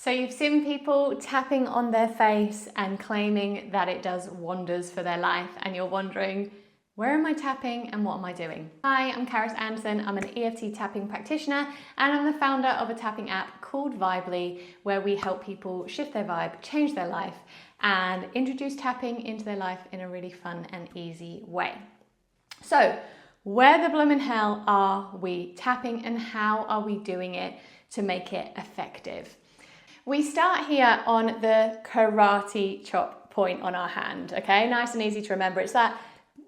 So you've seen people tapping on their face and claiming that it does wonders for their life, and you're wondering, where am I tapping and what am I doing? Hi, I'm Karis Anderson. I'm an EFT tapping practitioner and I'm the founder of a tapping app called VYBLY, where we help people shift their vibe, change their life, and introduce tapping into their life in a really fun and easy way. So, where the bloomin' hell are we tapping and how are we doing it to make it effective? We start here on the karate chop point on our hand, okay? Nice and easy to remember. It's that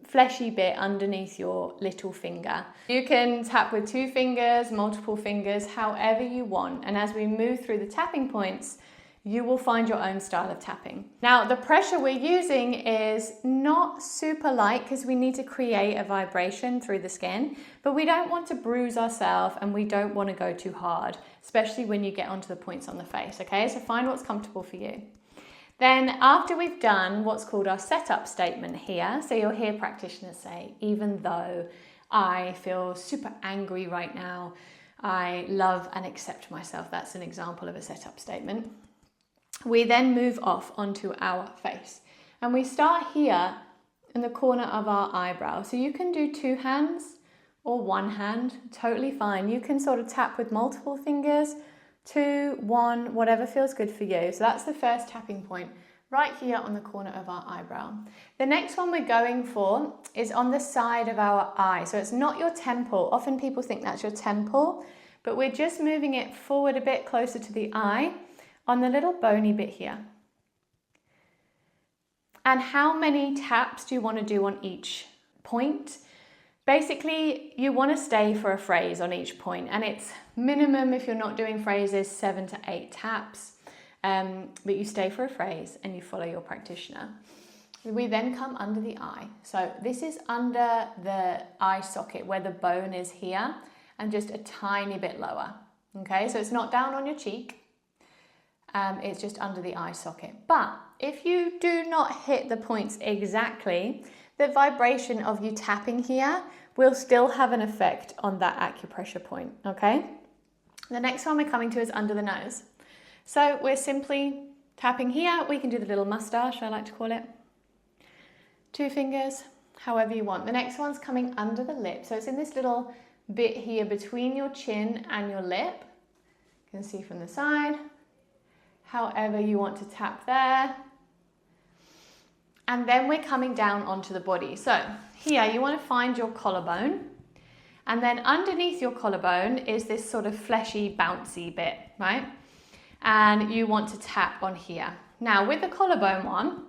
fleshy bit underneath your little finger. You can tap with 2 fingers, multiple fingers, however you want. And as we move through the tapping points, you will find your own style of tapping. Now, the pressure we're using is not super light because we need to create a vibration through the skin, but we don't want to bruise ourselves and we don't want to go too hard, especially when you get onto the points on the face, okay? So find what's comfortable for you. Then after we've done what's called our setup statement here, so you'll hear practitioners say, even though I feel super angry right now, I love and accept myself. That's an example of a setup statement. We then move off onto our face and we start here in the corner of our eyebrow. So you can do 2 hands or 1 hand, totally fine. You can sort of tap with multiple fingers, 2, 1, whatever feels good for you. So that's the first tapping point right here on the corner of our eyebrow. The next one we're going for is on the side of our eye. So it's not your temple. Often people think that's your temple, but we're just moving it forward a bit closer to the eye on the little bony bit here. And how many taps do you want to do on each point? Basically, you want to stay for a phrase on each point, and it's minimum, if you're not doing phrases, 7 to 8 taps, but you stay for a phrase and you follow your practitioner. We then come under the eye. So this is under the eye socket where the bone is here and just a tiny bit lower. Okay, so it's not down on your cheek. It's just under the eye socket. But if you do not hit the points exactly, the vibration of you tapping here will still have an effect on that acupressure point, okay? The next one we're coming to is under the nose. So we're simply tapping here. We can do the little mustache, I like to call it. 2 fingers, however you want. The next one's coming under the lip. So it's in this little bit here between your chin and your lip. You can see from the side. However you want to tap there. And then we're coming down onto the body. So here you want to find your collarbone, and then underneath your collarbone is this sort of fleshy, bouncy bit, right? And you want to tap on here. Now with the collarbone one,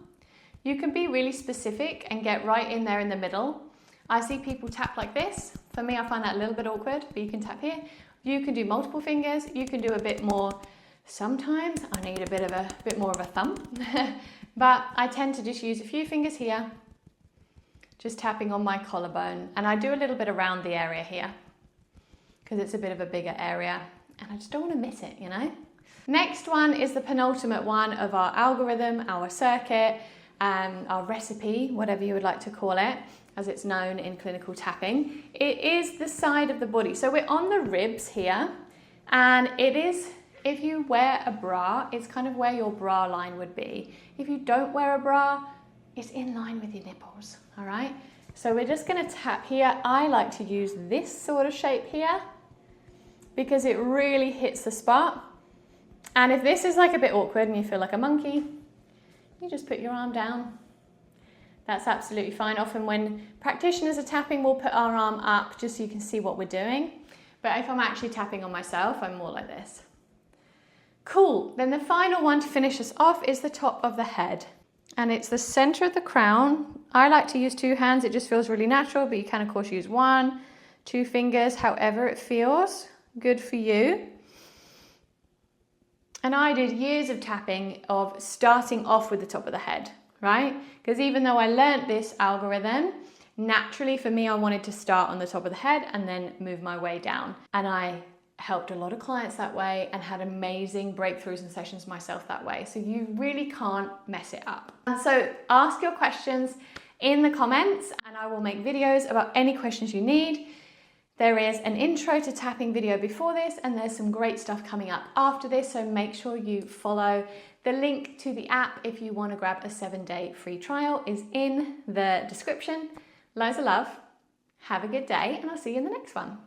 you can be really specific and get right in there in the middle. I see people tap like this. For me, I find that a little bit awkward, but you can tap here. You can do multiple fingers. You can do a bit more. Sometimes I need a bit more of a thumb, but I tend to just use a few fingers here, just tapping on my collarbone. And I do a little bit around the area here because it's a bit of a bigger area and I just don't want to miss it, you know? Next one is the penultimate one of our algorithm, our circuit, our recipe, whatever you would like to call it, as it's known in clinical tapping. It is the side of the body. So we're on the ribs here, and it is, if you wear a bra, it's kind of where your bra line would be. If you don't wear a bra, it's in line with your nipples, all right? So we're just gonna tap here. I like to use this sort of shape here because it really hits the spot. And if this is like a bit awkward and you feel like a monkey, you just put your arm down. That's absolutely fine. Often when practitioners are tapping, we'll put our arm up just so you can see what we're doing. But if I'm actually tapping on myself, I'm more like this. Cool, then the final one to finish us off is the top of the head. And it's the center of the crown. I like to use 2 hands, it just feels really natural, but you can of course use 1, 2 fingers, however it feels good for you. And I did years of tapping of starting off with the top of the head, right? Because even though I learnt this algorithm, naturally for me, I wanted to start on the top of the head and then move my way down. And I helped a lot of clients that way and had amazing breakthroughs and sessions myself that way. So you really can't mess it up. And so ask your questions in the comments and I will make videos about any questions you need. There is an intro to tapping video before this, and there's some great stuff coming up after this, so make sure you follow. The link to the app if you want to grab a 7-day free trial is in the description. Loads of love, have a good day, and I'll see you in the next one.